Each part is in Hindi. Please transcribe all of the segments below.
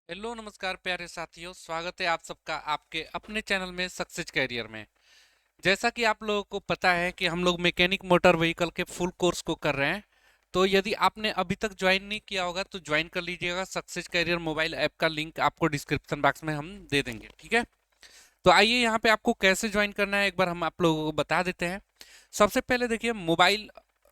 हेलो नमस्कार प्यारे साथियों, स्वागत है आप सबका आपके अपने चैनल में सक्सेस कैरियर में। जैसा कि आप लोगों को पता है कि हम लोग मैकेनिक मोटर व्हीकल के फुल कोर्स को कर रहे हैं। तो यदि आपने अभी तक ज्वाइन नहीं किया होगा तो ज्वाइन कर लीजिएगा। सक्सेस कैरियर मोबाइल ऐप का लिंक आपको डिस्क्रिप्शन बॉक्स में हम दे देंगे, ठीक है। तो आइए यहाँ पे आपको कैसे ज्वाइन करना है एक बार हम आप लोगों को बता देते हैं। सबसे पहले देखिए, मोबाइल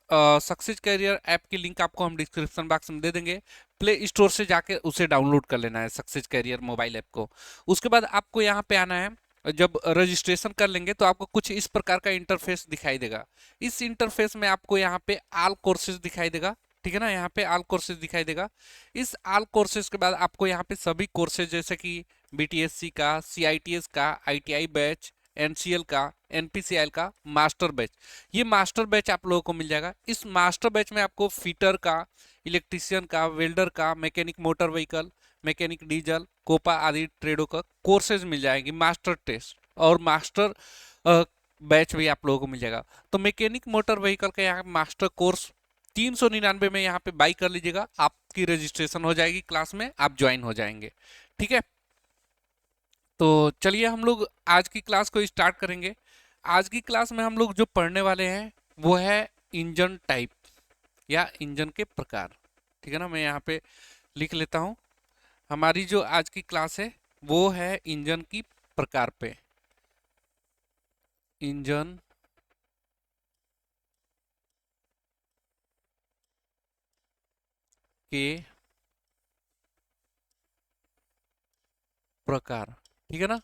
सक्सेस कैरियर ऐप की लिंक आपको हम डिस्क्रिप्शन बॉक्स में दे देंगे। प्ले स्टोर से जाके उसे डाउनलोड कर लेना है, सक्सेस कैरियर मोबाइल ऐप को। उसके बाद आपको यहाँ पे आना है। जब रजिस्ट्रेशन कर लेंगे तो आपको कुछ इस प्रकार का इंटरफेस दिखाई देगा। इस इंटरफेस में आपको यहाँ पे ऑल कोर्सेज दिखाई देगा, ठीक है ना। यहाँ पे ऑल कोर्सेज दिखाई देगा। इस ऑल कोर्सेज के बाद आपको यहाँ पे सभी कोर्सेज जैसे कि बीटीएससी का, सीआईटीएस का, आईटीआई बैच, एनसीएल का, एनपीसीआई का मास्टर बैच, ये मास्टर बैच आप लोगों को मिल जाएगा। इस मास्टर बैच में आपको फिटर का, इलेक्ट्रिशियन का, वेल्डर का, mechanic motor vehicle, mechanic diesel, COPA आदि ट्रेडों का कोर्सेज मिल जाएंगे। मास्टर टेस्ट और मास्टर बैच भी आप लोगों को मिल जाएगा। तो मैकेनिक मोटर व्हीकल का यहाँ मास्टर कोर्स 399 में यहाँ पे बाई कर लीजिएगा। आपकी रजिस्ट्रेशन हो जाएगी, क्लास में आप ज्वाइन हो जाएंगे, ठीक है। तो चलिए हम लोग आज की क्लास को स्टार्ट करेंगे। आज की क्लास में हम लोग जो पढ़ने वाले हैं वो है इंजन टाइप या इंजन के प्रकार, ठीक है ना। मैं यहाँ पे लिख लेता हूँ। हमारी जो आज की क्लास है वो है इंजन की प्रकार पे, इंजन के प्रकार, ठीक है ना।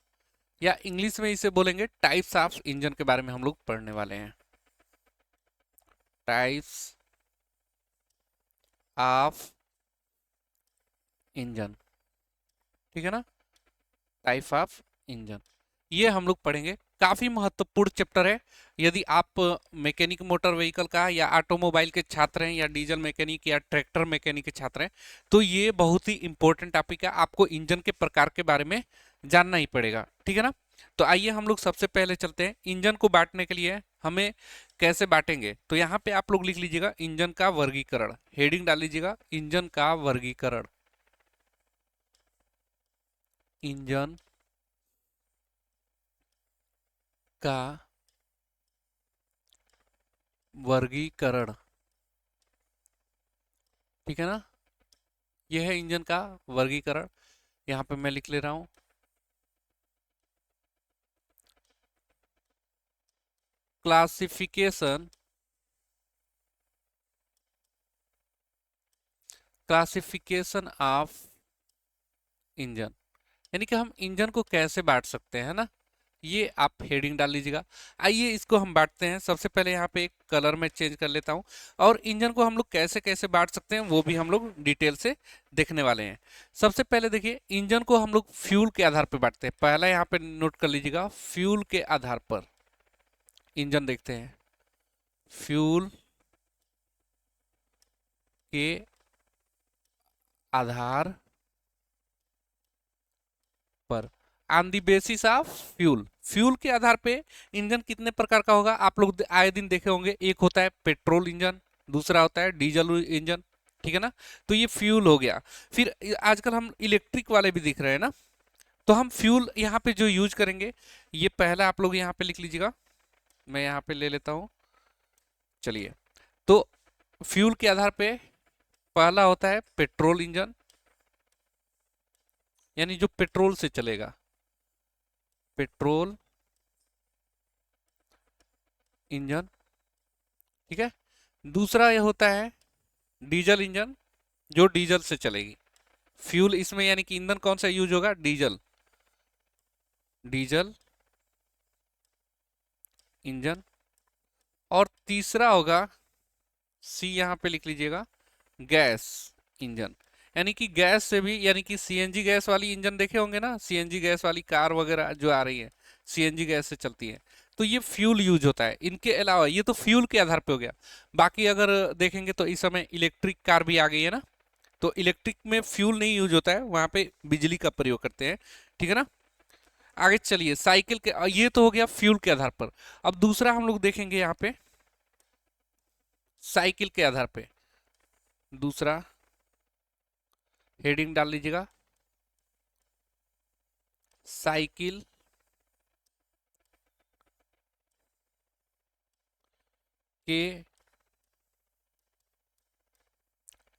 या इंग्लिश में इसे बोलेंगे टाइप्स ऑफ इंजन के बारे में हम लोग पढ़ने वाले हैं। टाइप्स ऑफ इंजन, ठीक है ना। टाइप ऑफ इंजन, ये हम लोग पढ़ेंगे। काफी महत्वपूर्ण चैप्टर है। यदि आप मैकेनिक मोटर व्हीकल का या ऑटोमोबाइल के छात्र हैं या डीजल मैकेनिक या ट्रैक्टर मैकेनिक के छात्र हैं तो ये बहुत ही इंपॉर्टेंट टॉपिक है। आपको इंजन के प्रकार के बारे में जानना ही पड़ेगा, ठीक है ना। तो आइए हम लोग सबसे पहले चलते हैं इंजन को बांटने के लिए हमें कैसे बांटेंगे। तो यहाँ पे आप लोग लिख लीजिएगा इंजन का वर्गीकरण, हेडिंग डाल लीजिएगा इंजन का वर्गीकरण। इंजन का वर्गीकरण, ठीक है ना। यह है इंजन का वर्गीकरण। यहाँ पे मैं लिख ले रहा हूँ क्लासिफिकेशन, क्लासिफिकेशन ऑफ इंजन, यानी कि हम इंजन को कैसे बांट सकते हैं ना। ये आप हेडिंग डाल लीजिएगा। आइए इसको हम बांटते हैं। सबसे पहले यहाँ पे एक कलर में चेंज कर लेता हूँ और इंजन को हम लोग कैसे कैसे बांट सकते हैं वो भी हम लोग डिटेल से देखने वाले हैं। सबसे पहले देखिए, इंजन को हम लोग फ्यूल के आधार पर बांटते हैं। पहला यहाँ पे नोट कर लीजिएगा, फ्यूल के आधार पर इंजन देखते हैं। फ्यूल के आधार पर, on the basis of fuel, fuel के आधार पे इंजन कितने प्रकार का होगा आप लोग आए दिन देखे होंगे। एक होता है पेट्रोल इंजन, दूसरा होता है डीजल इंजन, ठीक है ना। तो ये फ्यूल हो गया। फिर आजकल हम इलेक्ट्रिक वाले भी दिख रहे हैं ना। तो हम फ्यूल यहाँ पे जो यूज करेंगे, ये पहला आप लोग यहाँ पे लिख लीजिएगा। मैं यहाँ पे ले लेता हूँ। चलिए, तो फ्यूल के आधार पे पहला होता है पेट्रोल इंजन, यानी जो पेट्रोल से चलेगा, पेट्रोल इंजन, ठीक है। दूसरा यह होता है डीजल इंजन, जो डीजल से चलेगी। फ्यूल इसमें यानी कि ईंधन कौन सा यूज होगा, डीजल, डीजल इंजन। और तीसरा होगा, सी यहाँ पे लिख लीजिएगा, गैस इंजन, यानी कि गैस से भी, यानी कि सीएनजी गैस वाली इंजन देखे होंगे ना, सीएनजी गैस वाली कार वगैरह जो आ रही है सीएनजी गैस से चलती है। तो ये फ्यूल यूज होता है। इनके अलावा ये तो फ्यूल के आधार पे हो गया। बाकी अगर देखेंगे तो इस समय इलेक्ट्रिक कार भी आ गई है ना। तो इलेक्ट्रिक में फ्यूल नहीं यूज होता है, वहां पे बिजली का प्रयोग करते हैं, ठीक है ना। आगे चलिए, साइकिल के, ये तो हो गया फ्यूल के आधार पर। अब दूसरा हम लोग देखेंगे यहाँ पे साइकिल के आधार पे। दूसरा हेडिंग डाल लीजिएगा साइकिल के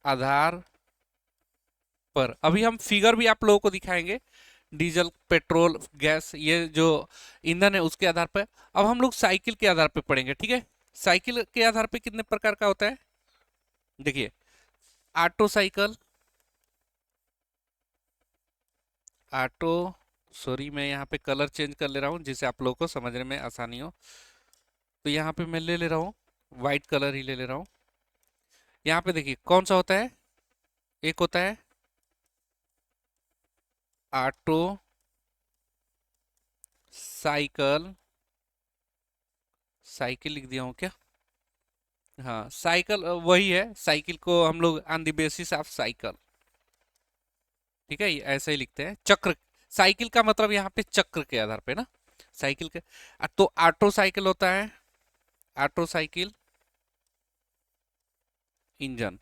आधार पर, अभी हम फिगर भी आप लोगों को दिखाएंगे, डीजल पेट्रोल गैस ये जो ईंधन है उसके आधार पर। अब हम लोग साइकिल के आधार पर पढ़ेंगे, ठीक है। साइकिल के आधार पे कितने प्रकार का होता है, देखिए, ऑटो साइकिल, ऑटो, सॉरी मैं यहाँ पे कलर चेंज कर ले रहा हूँ जिससे आप लोगों को समझने में आसानी हो। तो यहाँ पे मैं ले ले रहा हूँ वाइट कलर ही ले ले रहा हूँ। यहाँ पे देखिए कौन सा होता है, एक होता है ऑटो साइकिल, साइकिल लिख दिया हूँ क्या, हाँ साइकिल वही है, साइकिल को हम लोग on the basis of cycle, ठीक है, ये ऐसे ही लिखते हैं चक्र। साइकिल का मतलब यहाँ पे चक्र के आधार पे ना, साइकिल के। तो ऑटो साइकिल होता है, ऑटो साइकिल इंजन,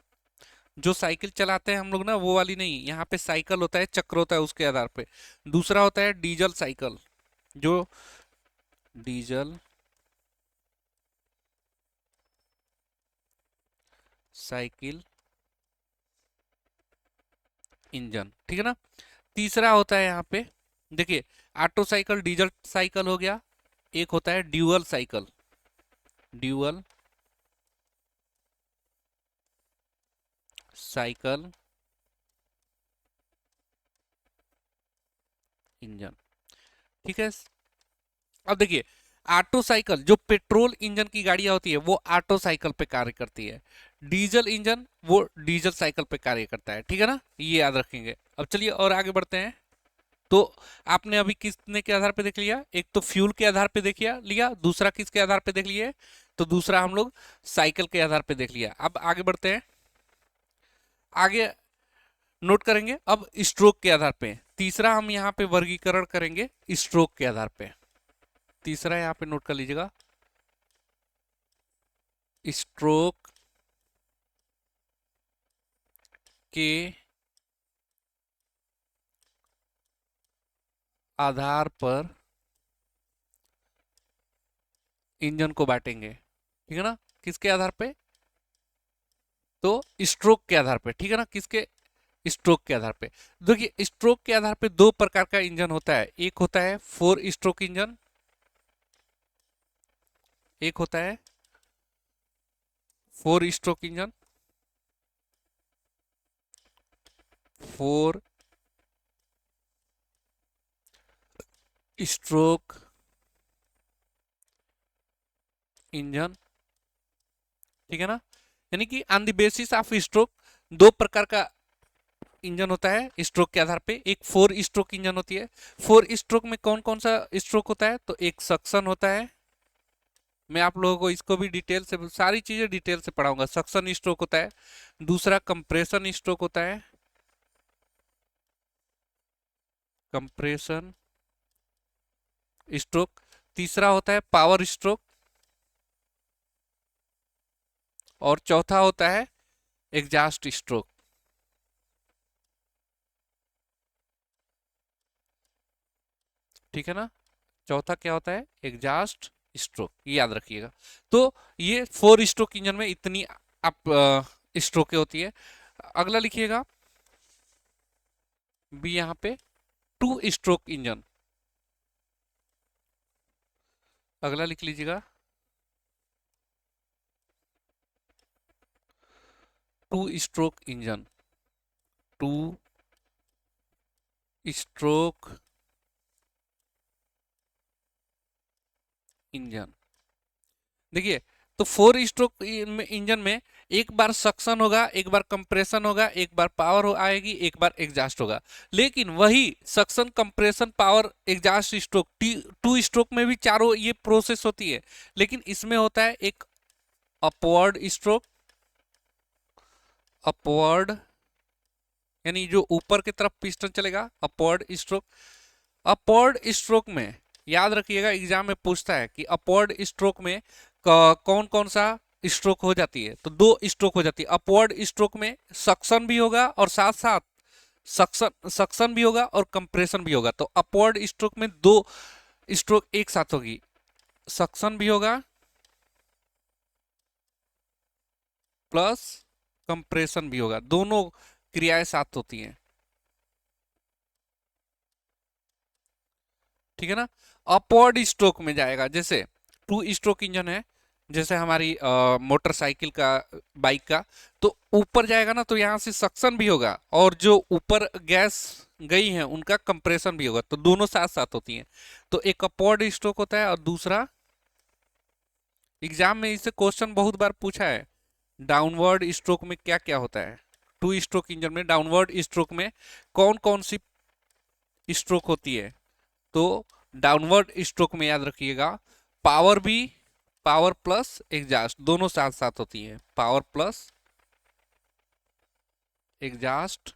जो साइकिल चलाते हैं हम लोग ना वो वाली नहीं, यहाँ पे साइकिल होता है, चक्र होता है उसके आधार पे। दूसरा होता है डीजल साइकिल, जो डीजल साइकिल इंजन, ठीक है ना। तीसरा होता है यहाँ पे, देखिए, ऑटो साइकिल डीजल साइकिल हो गया, एक होता है dual cycle, dual cycle engine, ठीक है। अब देखिए, ऑटो साइकिल जो पेट्रोल इंजन की गाड़ियां होती है वो ऑटो साइकिल पे कार्य करती है, डीजल इंजन वो डीजल साइकिल पे कार्य करता है, ठीक है ना, ये याद रखेंगे। अब चलिए और आगे बढ़ते हैं। तो आपने अभी किसने के आधार पे देख लिया, एक तो फ्यूल के आधार पे देखिए लिया, दूसरा किसके आधार पे देख लिए, तो दूसरा हम लोग साइकिल के आधार पे देख लिया। अब आगे बढ़ते हैं, आगे नोट करेंगे अब स्ट्रोक के आधार पे, तीसरा हम यहाँ पे वर्गीकरण करेंगे स्ट्रोक के आधार पे। तीसरा यहाँ पे नोट कर लीजिएगा, स्ट्रोक के आधार पर इंजन को बांटेंगे, ठीक है ना, किसके आधार पे, तो स्ट्रोक के आधार पे, ठीक है ना, किसके, स्ट्रोक के आधार पे। देखिए स्ट्रोक के आधार पे दो प्रकार का इंजन होता है, एक होता है 4 स्ट्रोक इंजन, एक होता है 4 स्ट्रोक इंजन, 4 स्ट्रोक इंजन, ठीक है ना। यानी कि on the basis of stroke दो प्रकार का इंजन होता है स्ट्रोक के आधार पे, एक 4 स्ट्रोक इंजन होती है। 4 स्ट्रोक में कौन कौन सा स्ट्रोक होता है, तो एक सक्शन होता है, मैं आप लोगों को इसको भी डिटेल से सारी चीजें डिटेल से पढ़ाऊंगा, सक्शन स्ट्रोक होता है, दूसरा कंप्रेशन स्ट्रोक होता है, कंप्रेशन स्ट्रोक, तीसरा होता है पावर स्ट्रोक, और चौथा होता है एग्जास्ट स्ट्रोक, ठीक है ना। चौथा क्या होता है, एग्जास्ट स्ट्रोक, ये याद रखिएगा। तो ये 4 स्ट्रोक इंजन में इतनी आप स्ट्रोकें होती है। अगला लिखिएगा भी यहाँ पे 2 स्ट्रोक इंजन, अगला लिख लीजिएगा 2 स्ट्रोक इंजन, 2 स्ट्रोक इंजन, देखिए, तो 4 स्ट्रोक इंजन में एक बार सक्शन होगा, एक बार कंप्रेशन होगा, एक बार पावर आएगी, एक बार एग्जास्ट होगा। लेकिन वही suction compression power exhaust stroke 2 stroke में भी चारों ये प्रोसेस होती है, लेकिन इसमें होता है एक अपवर्ड स्ट्रोक, अपवर्ड यानी जो ऊपर की तरफ पिस्टन चलेगा, अपवर्ड स्ट्रोक। अपवर्ड स्ट्रोक में याद रखिएगा एग्जाम में पूछता है कि अपवर्ड स्ट्रोक में कौन कौन सा स्ट्रोक हो जाती है, तो 2 स्ट्रोक हो जाती है। अपवर्ड स्ट्रोक में सक्शन भी होगा और साथ साथ सक्शन सक्शन भी होगा और कंप्रेशन भी होगा। तो अपवर्ड स्ट्रोक में दो स्ट्रोक एक साथ होगी, सक्शन भी होगा प्लस कंप्रेशन भी होगा, दोनों क्रियाएं साथ होती हैं। ठीक है ना। अपवर्ड स्ट्रोक में जाएगा, जैसे टू स्ट्रोक इंजन है, जैसे हमारी मोटरसाइकिल का, बाइक का, तो ऊपर जाएगा ना तो यहाँ से सक्शन भी होगा और जो ऊपर गैस गई है उनका कंप्रेशन भी होगा, तो दोनों साथ साथ होती हैं। तो एक अपवर्ड स्ट्रोक होता है और दूसरा, एग्जाम में इससे क्वेश्चन बहुत बार पूछा है, डाउनवर्ड स्ट्रोक में क्या क्या होता है। टू स्ट्रोक इंजन में डाउनवर्ड स्ट्रोक में कौन कौन सी स्ट्रोक होती है। तो डाउनवर्ड स्ट्रोक में याद रखिएगा, पावर भी, पावर प्लस एग्जास्ट दोनों साथ साथ होती है, पावर प्लस एग्जास्ट,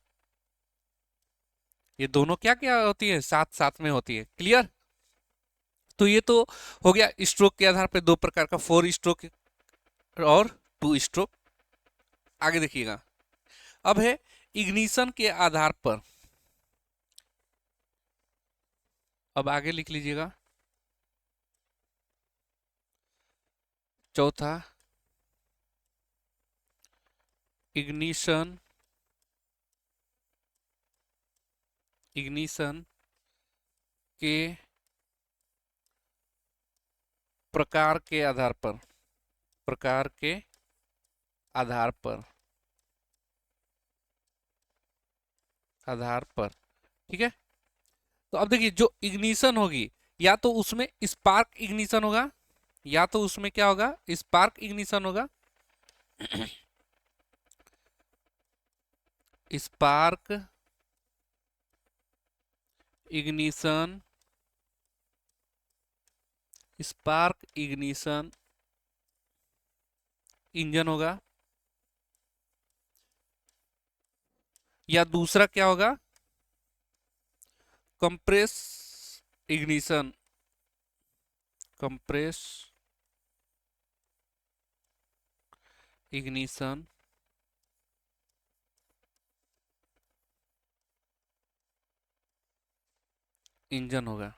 ये दोनों क्या क्या होती है, साथ साथ में होती है। क्लियर। तो ये तो हो गया स्ट्रोक के आधार पे दो प्रकार का, फोर स्ट्रोक और टू स्ट्रोक। आगे देखिएगा, अब है इग्निशन के आधार पर। अब आगे लिख लीजिएगा, चौथा, इग्निशन, इग्निशन के प्रकार के आधार पर, प्रकार के आधार पर, आधार पर। ठीक है। तो अब देखिए, जो इग्निशन होगी, या तो उसमें स्पार्क इग्निशन होगा, या तो उसमें क्या होगा, स्पार्क इग्निशन होगा, spark ignition, spark ignition engine होगा, या दूसरा क्या होगा, compress ignition, compress ignition engine होगा।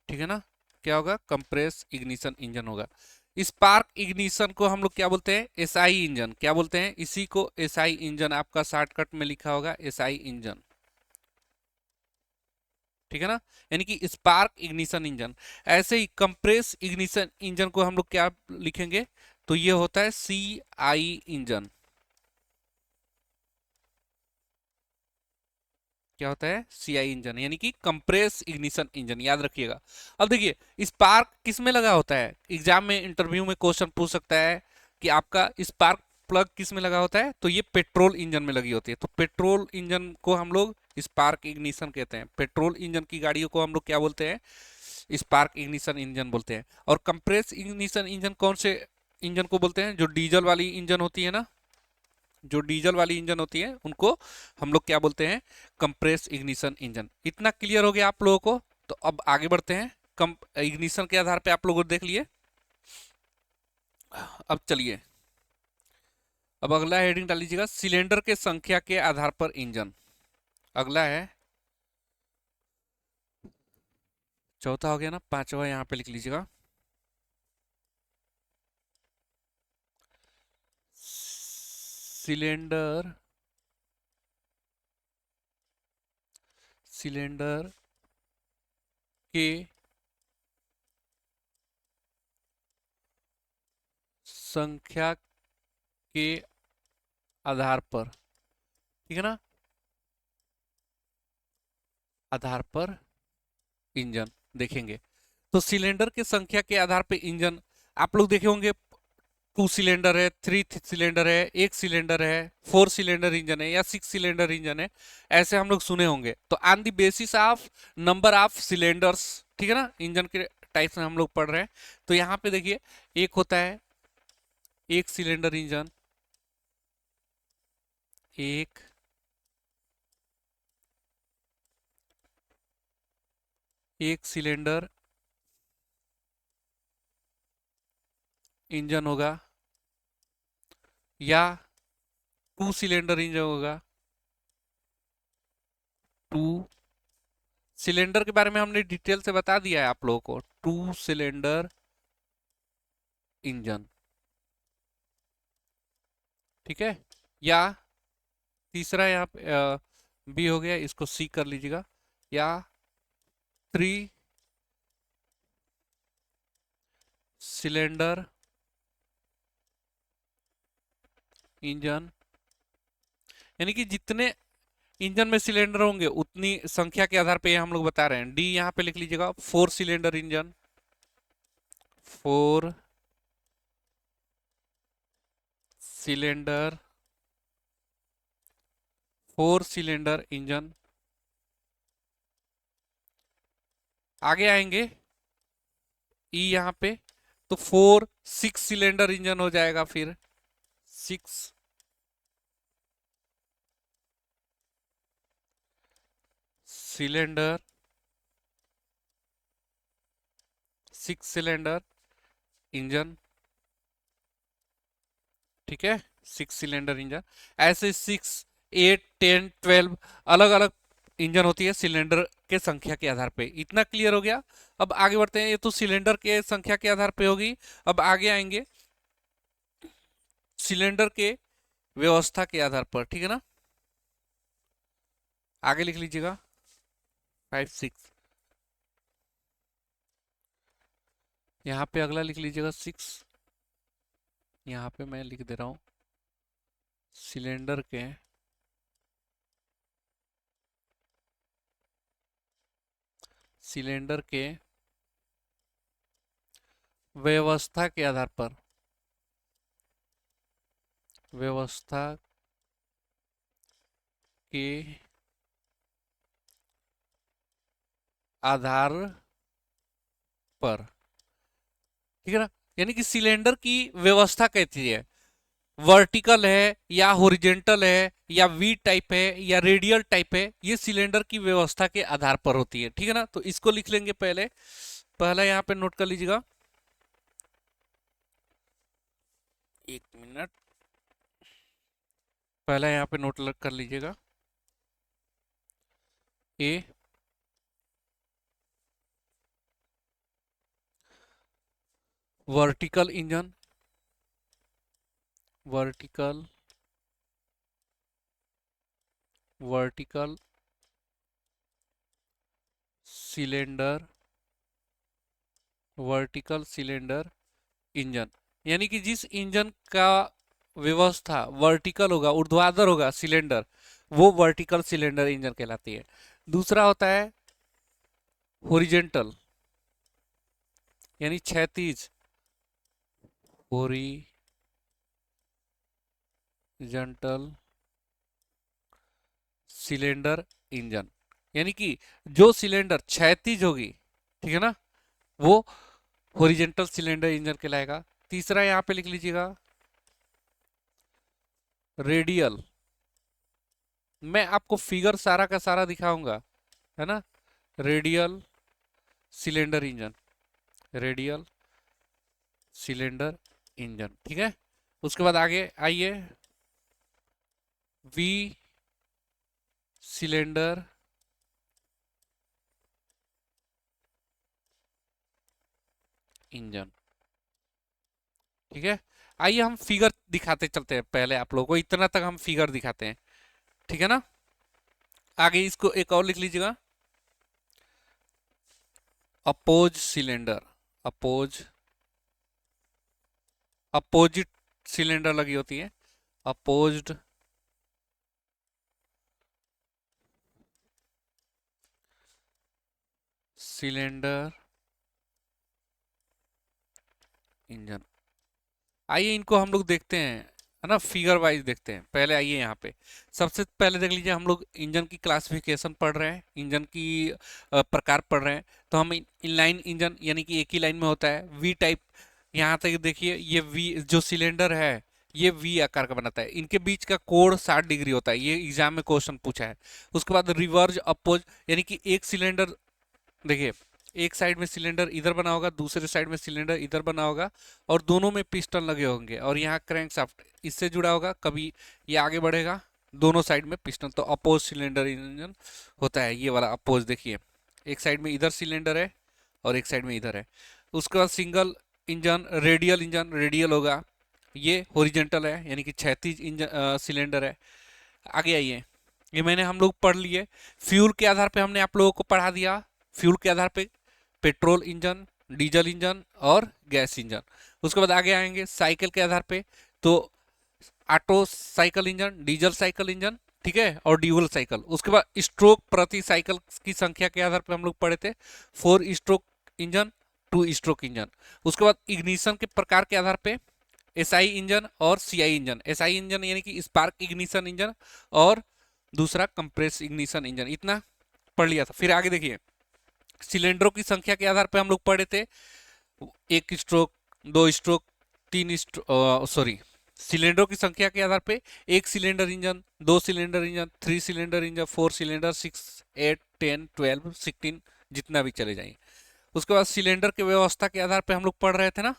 ठीक है ना। क्या होगा, कंप्रेस इग्निशन इंजन होगा। स्पार्क इग्निशन को हम लोग क्या बोलते हैं, एसआई इंजन। क्या बोलते हैं, इसी को एसआई इंजन, आपका शॉर्टकट में लिखा होगा एसआई इंजन। ठीक है ना। यानी कि स्पार्क इग्निशन इंजन। ऐसे ही कंप्रेस इग्निशन इंजन को हम लोग क्या लिखेंगे, तो ये होता है सी आई इंजन। क्या होता है, सीआई इंजन, यानी कि कंप्रेस इग्निशन इंजन, याद रखिएगा। अब देखिए, स्पार्क किस में लगा होता है, एग्जाम में इंटरव्यू में क्वेश्चन पूछ सकता है कि आपका स्पार्क प्लग किस में लगा होता है, तो ये पेट्रोल इंजन में लगी होती है। तो पेट्रोल इंजन को हम लोग स्पार्क इग्निशन कहते हैं, पेट्रोल इंजन की गाड़ियों को हम लोग क्या बोलते हैं, स्पार्क इग्निशन इंजन बोलते हैं। और कंप्रेस इग्निशन इंजन कौन से इंजन को बोलते हैं, जो डीजल वाली इंजन होती है ना, जो डीजल वाली इंजन होती है उनको हम लोग क्या बोलते हैं, कंप्रेस इग्निशन इंजन। इतना क्लियर हो गया आप लोगों को। तो अब आगे बढ़ते हैं, कम इग्निशन के आधार पे आप लोगों देख लिए। अब चलिए, अब अगला हेडिंग डाल लीजिएगा, सिलेंडर के संख्या के आधार पर इंजन। अगला है, चौथा हो गया ना, पांचवा यहाँ पे लिख लीजिएगा, सिलेंडर, सिलेंडर के संख्या के आधार पर, ठीक है ना, आधार पर इंजन देखेंगे। तो सिलेंडर की संख्या के आधार पर इंजन आप लोग देखे होंगे, टू सिलेंडर है, थ्री सिलेंडर है, एक सिलेंडर है, फोर सिलेंडर इंजन है, या सिक्स सिलेंडर इंजन है, ऐसे हम लोग सुने होंगे। तो on the basis of number of cylinders, ठीक है ना, इंजन के टाइप्स में हम लोग पढ़ रहे हैं। तो यहाँ पे देखिए, एक होता है एक सिलेंडर इंजन, एक एक सिलेंडर इंजन होगा, या टू सिलेंडर इंजन होगा, टू सिलेंडर के बारे में हमने डिटेल से बता दिया है आप लोगों को, टू सिलेंडर इंजन, ठीक है। या तीसरा यहाँ पे बी हो गया, इसको सी कर लीजिएगा, या थ्री सिलेंडर इंजन, यानी कि जितने इंजन में सिलेंडर होंगे उतनी संख्या के आधार पे हम लोग बता रहे हैं। डी यहाँ पे लिख लीजिएगा, four cylinder engine, four cylinder, four cylinder engine. आगे आएंगे ई यहाँ पे, तो फोर सिक्स सिलेंडर इंजन हो जाएगा, फिर six cylinder, six cylinder engine, ठीक है, सिक्स सिलेंडर इंजन। ऐसे सिक्स, एट, 10, 12 अलग अलग इंजन होती है सिलेंडर के संख्या के आधार पे। इतना क्लियर हो गया। अब आगे बढ़ते हैं, ये तो सिलेंडर के संख्या के आधार पे होगी। अब आगे आएंगे सिलेंडर के व्यवस्था के आधार पर, ठीक है ना। आगे लिख लीजिएगा 5, 6, यहाँ पे अगला लिख लीजिएगा 6, यहाँ पे मैं लिख दे रहा हूं सिलेंडर के व्यवस्था के आधार पर, व्यवस्था के आधार पर, ठीक है ना। यानी कि सिलेंडर की व्यवस्था कैसी है, वर्टिकल है या हॉरिजेंटल है या वी टाइप है या रेडियल टाइप है, ये सिलेंडर की व्यवस्था के आधार पर होती है, ठीक है ना। तो इसको लिख लेंगे पहले, पहला यहाँ पे नोट कर लीजिएगा, एक मिनट, पहला यहाँ पे नोट कर लीजिएगा, A vertical engine, vertical vertical cylinder, vertical cylinder engine, यानी कि जिस इंजन का व्यवस्था वर्टिकल होगा, ऊर्ध्वाधर होगा सिलेंडर, वो वर्टिकल सिलेंडर इंजन कहलाती है। दूसरा होता है हॉरिजेंटल, यानी क्षैतिज, हॉरिजेंटल सिलेंडर इंजन, यानी कि जो सिलेंडर क्षैतिज होगी, ठीक है ना, वो हॉरिजेंटल सिलेंडर इंजन कहलाएगा। तीसरा यहां पे लिख लीजिएगा रेडियल, मैं आपको फिगर सारा का सारा दिखाऊंगा, है ना। Radial cylinder engine, radial cylinder engine, ठीक है। उसके बाद आगे आइए, वी सिलेंडर इंजन, ठीक है। आइए हम फिगर दिखाते चलते हैं, पहले आप लोगों को इतना तक हम फिगर दिखाते हैं, ठीक है ना। आगे इसको एक और लिख लीजिएगा, oppose cylinder, oppose, opposite cylinder लगी होती है, अपोज्ड सिलेंडर इंजन। आइए इनको हम लोग देखते हैं, है ना, फिगर वाइज देखते हैं। पहले आइए यहाँ पे, सबसे पहले देख लीजिए, हम लोग इंजन की क्लासिफिकेशन पढ़ रहे हैं, इंजन की प्रकार पढ़ रहे हैं। तो हम इनलाइन इंजन, यानी कि एक ही लाइन में होता है, वी टाइप, यहाँ तक देखिए, ये वी जो सिलेंडर है ये वी आकार का बनाता है, इनके बीच का कोण 60 डिग्री होता है, ये एग्जाम में क्वेश्चन पूछा है। उसके बाद रिवर्ज अपोज, यानी कि एक सिलेंडर, देखिए एक साइड में सिलेंडर इधर बना होगा, दूसरे साइड में सिलेंडर इधर बना होगा, और दोनों में पिस्टन लगे होंगे, और यहाँ क्रैंक शाफ्ट इससे जुड़ा होगा, कभी ये आगे बढ़ेगा, दोनों साइड में पिस्टन, तो अपोज सिलेंडर इंजन होता है। ये वाला अपोज देखिए, एक साइड में इधर सिलेंडर है और एक साइड में इधर है। उसके बाद सिंगल इंजन रेडियल होगा। ये हॉरिजेंटल है, यानी कि क्षैतिज इंजन सिलेंडर है। आगे आइए, ये मैंने हम लोग पढ़ लिए। फ्यूल के आधार पे हमने आप लोगों को पढ़ा दिया। फ्यूल के आधार पे पेट्रोल इंजन, डीजल इंजन और गैस इंजन। उसके बाद आगे आएंगे साइकिल के आधार पे, तो auto cycle engine, diesel cycle engine, ठीक है, और ड्यूल साइकिल। उसके बाद स्ट्रोक प्रति साइकिल की संख्या के आधार पे हम लोग पढ़े थे 4 स्ट्रोक इंजन, 2 स्ट्रोक इंजन। उसके बाद इग्निशन के प्रकार के आधार पे एसआई इंजन और सीआई इंजन। एसआई इंजन यानी कि स्पार्क इग्निशन इंजन, और दूसरा कंप्रेस इग्निशन इंजन। इतना पढ़ लिया था। फिर आगे देखिए, सिलेंडरों की संख्या के आधार पे हम लोग पढ़े थे 1 स्ट्रोक, 2 स्ट्रोक, 3 स्ट्रोक, सॉरी, सिलेंडरों की संख्या के आधार पे 1 cylinder engine, 2 cylinder engine, 3 cylinder engine, 4 cylinder, 6, 8, 10, 12, 16, जितना भी चले जाएंगे। उसके बाद सिलेंडर की व्यवस्था के आधार पे हम लोग पढ़ रहे थे ना,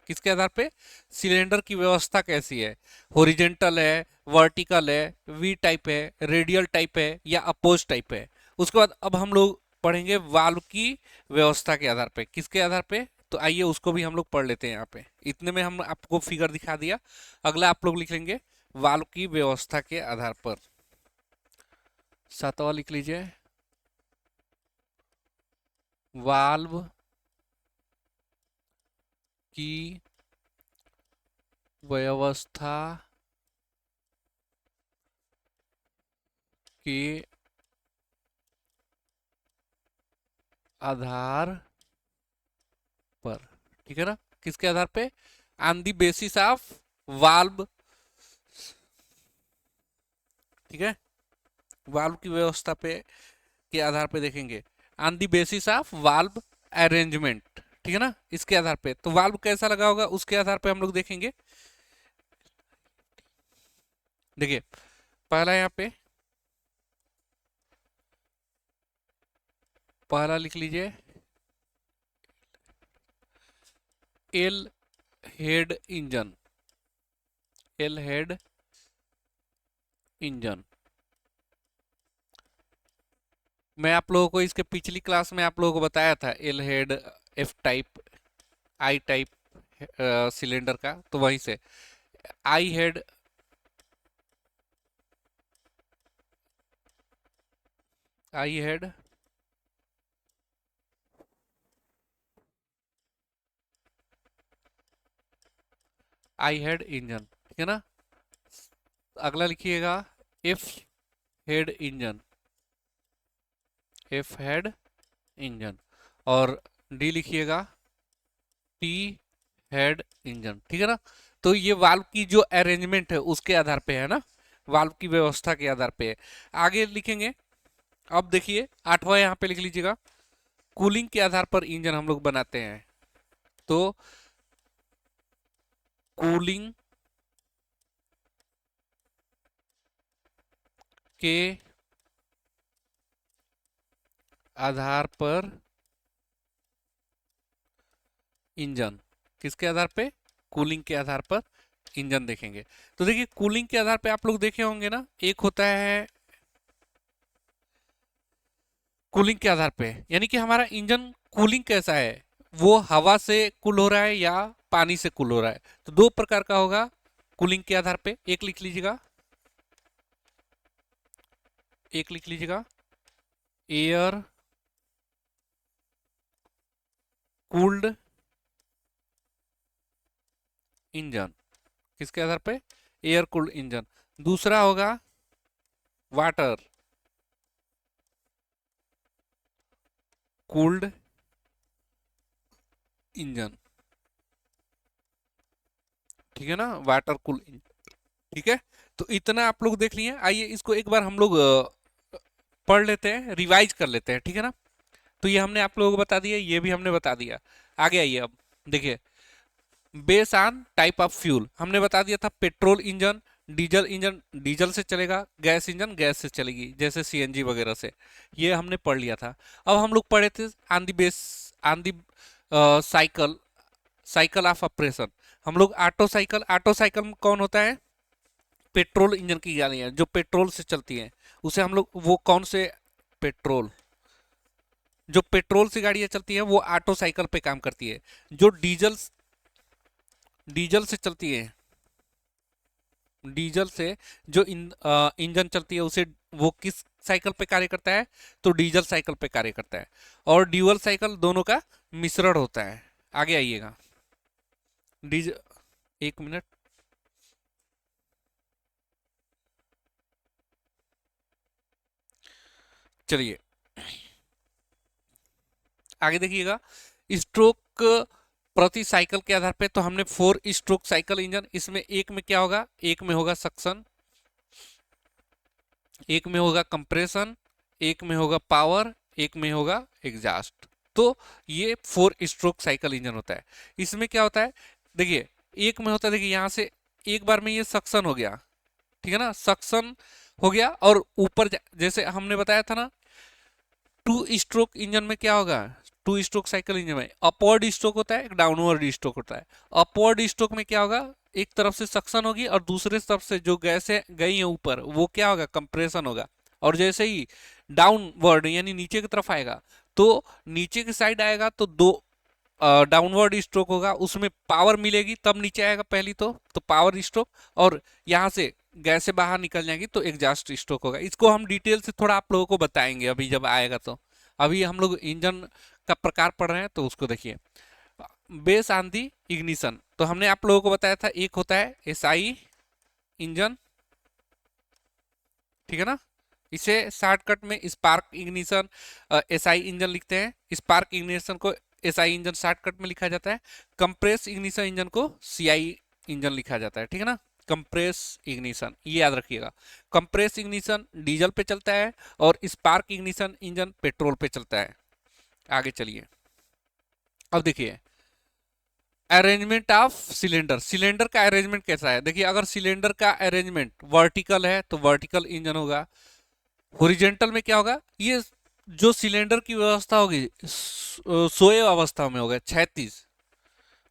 किसके आधार पे, सिलेंडर की व्यवस्था कैसी है, हॉरिजेंटल है, वर्टिकल है, वी टाइप है, रेडियल टाइप है या अपोज टाइप है। उसके बाद अब हम लोग पढ़ेंगे वाल्व की व्यवस्था के आधार पे। किसके आधार पे, तो आइए उसको भी हम लोग पढ़ लेते हैं। यहाँ पे इतने में हम आपको फिगर दिखा दिया। अगला आप लोग लिख लेंगे वाल्व की व्यवस्था के आधार पर। 7वां लिख लीजिए, वाल्व की व्यवस्था के आधार पर, ठीक है ना, किसके आधार पे, on the basis of valve, ठीक है, वाल्व की व्यवस्था पे के आधार पे देखेंगे, on the basis of valve arrangement, ठीक है ना, इसके आधार पे। तो वाल्व कैसा लगा होगा उसके आधार पे हम लोग देखेंगे। देखिए पहला यहाँ पे, पहला लिख लीजिए L head engine, L head engine. मैं आप लोगों को इसके पिछली क्लास में आप लोगों को बताया था L head, F type, I type cylinder का, तो वहीं से आई हेड, आई हेड, आई हेड इंजन, ठीक है ना। अगला लिखिएगा F head engine, F head engine, और डी लिखिएगा टी हेड इंजन, ठीक है ना। तो ये वाल्व की जो अरेंजमेंट है उसके आधार पे है ना, वाल्व की व्यवस्था के आधार पे है। आगे लिखेंगे, अब देखिए 8वां यहाँ पे लिख लीजिएगा, कूलिंग के आधार पर इंजन हम लोग बनाते हैं। तो कूलिंग के आधार पर इंजन, किसके आधार पे, कूलिंग के आधार पर इंजन देखेंगे। तो देखिए कूलिंग के आधार पे आप लोग देखे होंगे ना, एक होता है कूलिंग के आधार पे, यानी कि हमारा इंजन कूलिंग कैसा है, वो हवा से कूल हो रहा है या पानी से कूल हो रहा है। तो दो प्रकार का होगा कूलिंग के आधार पे। एक लिख लीजिएगा, एक लिख लीजिएगा एयर कूल्ड इंजन, किसके आधार पे, एयर कूल्ड इंजन। दूसरा होगा वाटर कूल्ड इंजन, ठीक है ना, वाटर कूल इंजन, ठीक है। तो इतना आप लोग देख लिए। आइए इसको एक बार हम लोग पढ़ लेते हैं, रिवाइज कर लेते हैं, ठीक है ना। तो ये हमने आप लोगों को बता दिया, ये भी हमने बता दिया। आगे आइए, अब देखिए base on type of fuel हमने बता दिया था, petrol engine, diesel engine diesel से चलेगा, गैस इंजन गैस से चलेगी जैसे सीएनजी वगैरह से, ये हमने पढ़ लिया था। अब हम लोग पढ़े थे on the base, on the cycle, cycle of operation. हम लोग ऑटो साइकिल में कौन होता है, पेट्रोल इंजन की गाड़ियां जो पेट्रोल से चलती हैं उसे हम लोग वो कौन से पेट्रोल जो पेट्रोल से गाड़ियां चलती हैं वो ऑटो साइकिल पे काम करती है। जो डीजल डीजल से चलती है, डीजल से जो इंजन चलती है उसे वो किस साइकिल पे कार्य करता है, तो डीजल साइकिल पे कार्य करता है। और ड्यूअल साइकिल दोनों का मिश्रण होता है। आगे आइएगा। डीजल, एक मिनट, चलिए आगे देखिएगा। स्ट्रोक प्रति साइकिल के आधार पे तो हमने 4 स्ट्रोक साइकिल इंजन, इसमें एक में क्या होगा, एक में होगा सक्शन, एक में होगा कंप्रेशन, एक में होगा पावर, एक में होगा एग्जॉस्ट। तो ये 4 स्ट्रोक साइकिल इंजन होता है। इसमें क्या होता है, देखिए एक में होता है, देखिए यहां से एक बार में ये सक्शन हो गया, ठीक है ना, सक्शन हो गया। और ऊपर जैसे हमने बताया था ना, 2 स्ट्रोक इंजन में क्या होगा, 2 स्ट्रोक साइकिल इंजन में अपवर्ड स्ट्रोक होता है, एक डाउनवर्ड स्ट्रोक होता है। अपवर्ड स्ट्रोक में क्या होगा, एक तरफ से सक्शन होगी और दूसरे तरफ से जो गैसें गई हैं ऊपर वो क्या होगा, कंप्रेशन होगा। और जैसे ही डाउनवर्ड यानी नीचे की तरफ आएगा, तो नीचे की साइड आएगा तो दो डाउनवर्ड स्ट्रोक होगा, उसमें पावर मिलेगी तब नीचे आएगा पहली तो पावर स्ट्रोक। और यहाँ से गैस से बाहर निकल जाएंगी तो एग्जॉस्ट स्ट्रोक होगा। इसको हम डिटेल से थोड़ा आप लोगों को बताएंगे अभी जब आएगा। तो अभी हम लोग इंजन का प्रकार पढ़ रहे हैं, तो उसको देखिए। बेस ऑन दी इग्निशन, तो हमने आप लोगों को बताया था एक होता है एसआई इंजन, ठीक है ना। इसे शॉर्टकट में स्पार्क इग्निशन एसआई इंजन लिखते हैं। स्पार्क इग्निशन को एसआई इंजन शॉर्टकट में लिखा जाता है। कंप्रेस इग्निशन इंजन को सीआई इंजन लिखा जाता है, ठीक है ना। कंप्रेस इग्निशन ये याद रखिएगा। कंप्रेस इग्निशन डीजल पे चलता है और स्पार्क इग्निशन इंजन पेट्रोल पे चलता है। आगे चलिए, अब देखिए अरेंजमेंट ऑफ सिलेंडर। सिलेंडर का अरेंजमेंट कैसा है, देखिए अगर सिलेंडर का अरेंजमेंट वर्टिकल है तो वर्टिकल इंजन होगा। हॉरिजेंटल में क्या होगा, ये जो सिलेंडर की व्यवस्था होगी सोए अवस्था में होगा, 36।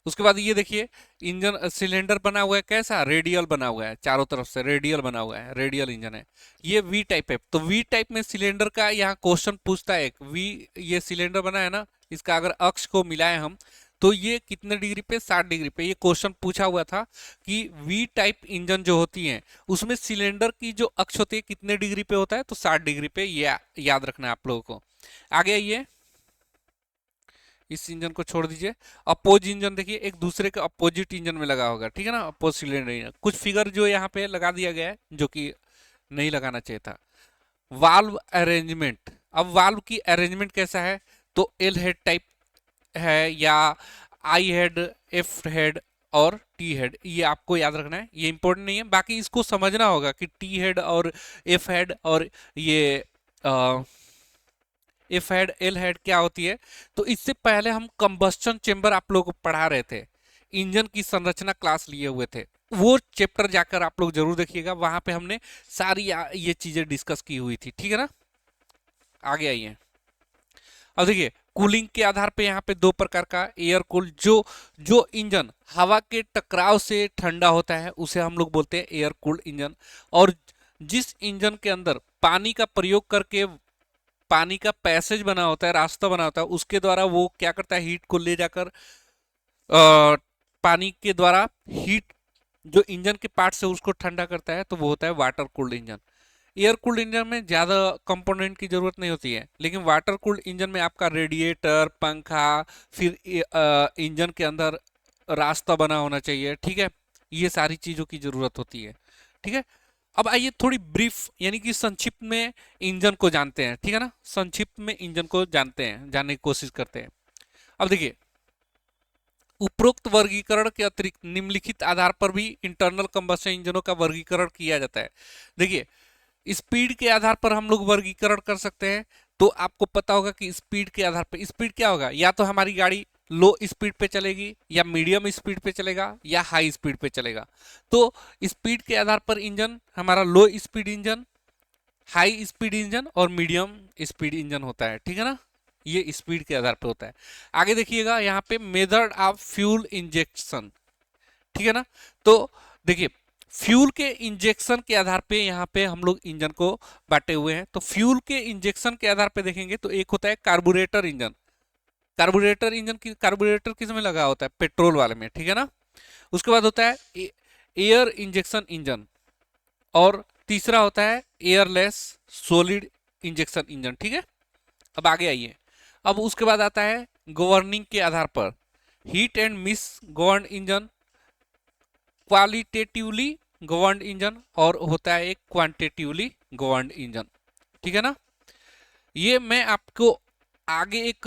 उसके बाद ये देखिए इंजन सिलेंडर बना हुआ है कैसा, रेडियल बना हुआ है, चारों तरफ से रेडियल बना हुआ है, रेडियल इंजन है। ये वी टाइप है, तो वी टाइप में सिलेंडर का यहाँ क्वेश्चन पूछता है एक वी, ये सिलेंडर बना है ना, इसका अगर अक्ष को मिलाएं हम तो ये कितने डिग्री पे, 60 डिग्री पे। ये क्वेश्चन पूछा हुआ था कि वी टाइप इंजन जो होती है उसमें सिलेंडर की जो अक्ष होती है कितने डिग्री पे होता है, तो 60 डिग्री पे। ये याद रखना है आप लोगों को। आगे आइए, इस इंजन को छोड़ दीजिए। अपोज इंजन देखिए एक दूसरे के अपोजिट इंजन में लगा होगा, ठीक है ना, अपोज सिलेंडर इंजन। कुछ फिगर जो यहाँ पे लगा दिया गया है जो कि नहीं लगाना चाहिए था। वाल्व अरेंजमेंट, अब वाल्व की अरेंजमेंट कैसा है, तो एल हेड टाइप है या आई हेड, एफ हेड और टी हेड, ये आपको याद रखना है, ये इंपॉर्टेंट नहीं है। बाकी इसको समझना होगा कि टी हेड और एफ हेड और ये एफ हेड एल हेड क्या होती है। तो इससे पहले हम कंबस्टन चेंबर आप लोगों को पढ़ा रहे थे, इंजन की संरचना क्लास लिए हुए थे, वो चैप्टर जाकर आप लोग जरूर देखिएगा, वहां पे हमने सारी ये चीजें डिस्कस की हुई थी, ठीक है ना। आगे आइए, अब देखिए कूलिंग के आधार पे यहाँ पे 2 प्रकार का एयर कूल, जो जो इंजन हवा के टकराव से ठंडा होता है उसे हम लोग बोलते हैं एयर कूल्ड इंजन। और जिस इंजन के अंदर पानी का प्रयोग करके पानी का पैसेज बना होता है, रास्ता बना होता है, उसके द्वारा वो क्या करता है, हीट को ले जाकर पानी के द्वारा हीट जो इंजन के पार्ट से उसको ठंडा करता है, तो वो होता है water cooled engine. Air cooled engine में ज़्यादा कंपोनेंट की ज़रूरत नहीं होती है, लेकिन वाटर कूल्ड इंजन में आपका रेडिएटर, पंखा, फिर इंजन के अंदर रास्ता बना होना चाहिए, ठीक है, ये सारी चीज़ों की ज़रूरत होती है, ठीक है। अब आइए थोड़ी ब्रीफ यानी कि संक्षिप्त में इंजन को जानते हैं, ठीक है ना, संक्षिप्त में इंजन को जानते हैं, जानने की कोशिश करते हैं। अब देखिए उपरोक्त वर्गीकरण के अतिरिक्त निम्नलिखित आधार पर भी इंटरनल कंबस्शन इंजनों का वर्गीकरण किया जाता है। देखिए स्पीड के आधार पर हम लोग वर्गीकरण कर सकते हैं। तो आपको पता होगा कि स्पीड के आधार पर, स्पीड क्या होगा, या तो हमारी गाड़ी लो स्पीड पे चलेगी या मीडियम स्पीड पे चलेगा या हाई स्पीड पे चलेगा। तो स्पीड के आधार पर इंजन हमारा लो speed engine, high speed engine और मीडियम स्पीड इंजन होता है, ठीक है ना, ये स्पीड के आधार पर होता है। आगे देखिएगा यहाँ पे मेथड ऑफ फ्यूल इंजेक्शन, ठीक है ना। तो देखिए फ्यूल के इंजेक्शन के आधार पे यहाँ पे हम लोग इंजन को बांटे हुए हैं। तो फ्यूल के इंजेक्शन के आधार पे देखेंगे तो एक होता है कार्बोरेटर इंजन। कार्बोरेटर किस में लगा होता है? पेट्रोल वाले में, ठीक है ना। उसके बाद होता है एयर इंजेक्शन इंजन, और तीसरा होता है एयरलेस सॉलिड इंजेक्शन इंजन, ठीक है। अब आगे आइए। अब उसके बाद आता है गवर्निंग के आधार पर heat and miss govern engine, qualitatively governed engine, और होता है एक क्वांटिटेटिवली गवर्नड इंजन, ठीक है ना। ये मैं आपको आगे एक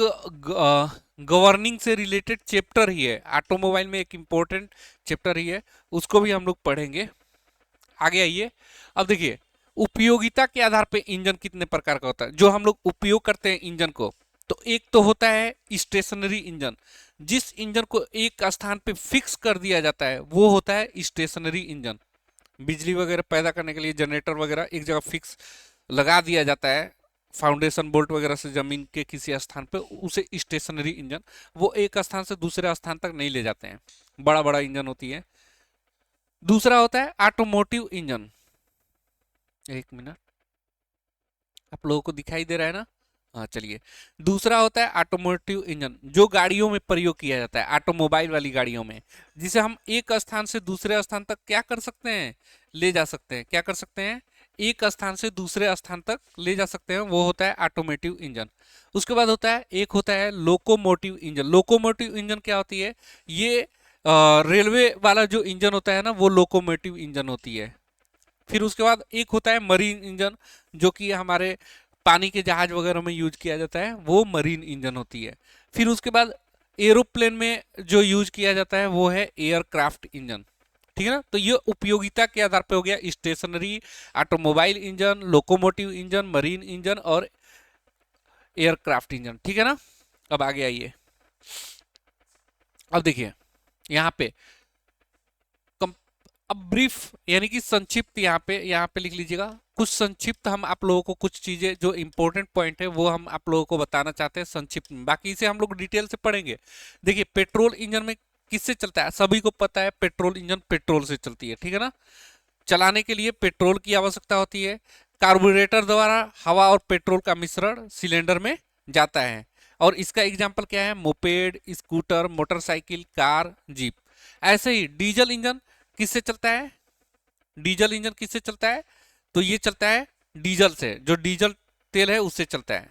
गवर्निंग से रिलेटेड चैप्टर ही है, ऑटोमोबाइल में एक इंपॉर्टेंट चैप्टर ही है, उसको भी हम लोग पढ़ेंगे। आगे आइए। अब देखिए, उपयोगिता के आधार पे इंजन कितने प्रकार का होता है जो हम लोग उपयोग करते हैं इंजन को। तो एक तो होता है स्टेशनरी इंजन, जिस इंजन को एक स्थान पे फिक्स कर दिया जाता है वो होता है स्टेशनरी इंजन। बिजली वगैरह पैदा करने के लिए जनरेटर वगैरह एक जगह फिक्स लगा दिया जाता है, फाउंडेशन बोल्ट वगैरह से जमीन के किसी स्थान पे, उसे स्टेशनरी इंजन, वो एक स्थान से दूसरे स्थान तक नहीं ले जाते हैं, बड़ा बड़ा इंजन होती है। दूसरा होता है ऑटोमोटिव इंजन। एक मिनट, आप लोगों को दिखाई दे रहा है ना? हाँ चलिए। दूसरा होता है ऑटोमोटिव इंजन, जो गाड़ियों में प्रयोग किया जाता है, ऑटोमोबाइल वाली गाड़ियों में, जिसे हम एक स्थान से दूसरे स्थान तक क्या कर सकते हैं? ले जा सकते हैं। क्या कर सकते हैं? एक स्थान से दूसरे स्थान तक ले जा सकते हैं, वो होता है ऑटोमोटिव इंजन। उसके बाद होता है एक होता है लोकोमोटिव इंजन। लोकोमोटिव इंजन क्या होती है? ये रेलवे वाला जो इंजन होता है ना, वो लोकोमोटिव इंजन होती है। फिर उसके बाद एक होता है मरीन इंजन, जो कि हमारे पानी के जहाज वगैरह में यूज किया जाता है, वो मरीन इंजन होती है। फिर उसके बाद एरोप्लेन में जो यूज किया जाता है वो है एयरक्राफ्ट इंजन, ठीक है ना। तो ये उपयोगिता के आधार पर हो गया stationary, automobile engine, locomotive engine, marine engine और एयरक्राफ्ट इंजन, ठीक है ना। अब आगे आइए। अब देखिए यहाँ पे अब ब्रीफ यानी कि संक्षिप्त, यहाँ पे लिख लीजिएगा। कुछ संक्षिप्त हम आप लोगों को कुछ चीजें जो इंपॉर्टेंट पॉइंट है वो हम आप लोगों को बताना चाहते हैं संक्षिप्त में, बाकी इसे हम लोग डिटेल से पढ़ेंगे। देखिए, पेट्रोल इंजन में किससे चलता है? सभी को पता है पेट्रोल इंजन पेट्रोल से चलती है, ठीक है ना। चलाने के लिए पेट्रोल की आवश्यकता होती है। कार्बोरेटर द्वारा हवा और पेट्रोल का मिश्रण सिलेंडर में जाता है। और इसका एग्जाम्पल क्या है? Moped, scooter, motorcycle, car, jeep. ऐसे ही डीजल इंजन किससे चलता है? डीजल इंजन किससे चलता है? तो ये चलता है डीजल से, जो डीजल तेल है उससे चलता है।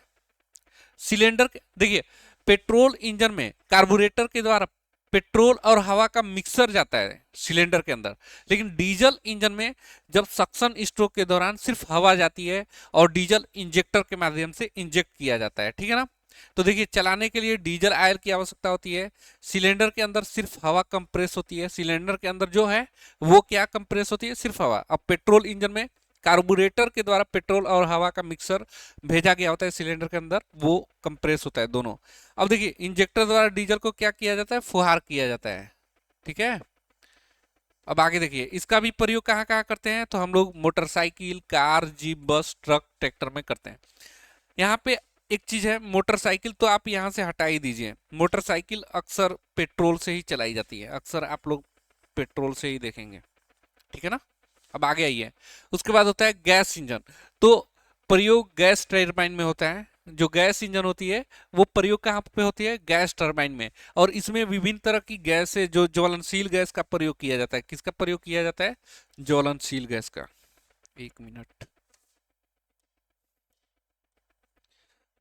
सिलेंडर देखिए, पेट्रोल इंजन में कार्बोरेटर के द्वारा पेट्रोल और हवा का मिक्सर जाता है सिलेंडर के अंदर, लेकिन डीजल इंजन में जब सक्शन स्ट्रोक के दौरान सिर्फ हवा जाती है और डीजल इंजेक्टर के माध्यम से इंजेक्ट किया जाता है, ठीक है ना। तो देखिए, चलाने के लिए डीजल ऑयल की आवश्यकता होती है। सिलेंडर के अंदर सिर्फ हवा कंप्रेस होती है, सिलेंडर के अंदर जो है वो क्या कंप्रेस होती है? सिर्फ हवा। अब पेट्रोल इंजन में कार्बोरेटर के द्वारा पेट्रोल और हवा का मिक्सर भेजा गया होता है सिलेंडर के अंदर, वो कंप्रेस होता है दोनों। अब देखिए, इंजेक्टर द्वारा डीजल को क्या किया जाता है? फुहार किया जाता है, ठीक है। अब आगे देखिए, इसका भी प्रयोग कहाँ कहाँ करते हैं? तो हम लोग मोटरसाइकिल, कार, जीप, बस, ट्रक, ट्रैक्टर में करते हैं। यहाँ पे एक चीज है, मोटरसाइकिल तो आप यहाँ से हटा ही दीजिए। मोटरसाइकिल अक्सर पेट्रोल से ही चलाई जाती है, अक्सर आप लोग पेट्रोल से ही देखेंगे, ठीक है ना। अब आगे आइए। उसके बाद होता है गैस इंजन। तो प्रयोग गैस टरबाइन में होता है। जो गैस इंजन होती है वो प्रयोग कहाँ पे होती है? गैस टरबाइन में। और इसमें विभिन्न तरह की गैस है, जो ज्वलनशील गैस का प्रयोग किया जाता है। किसका प्रयोग किया जाता है? ज्वलनशील गैस का। एक मिनट,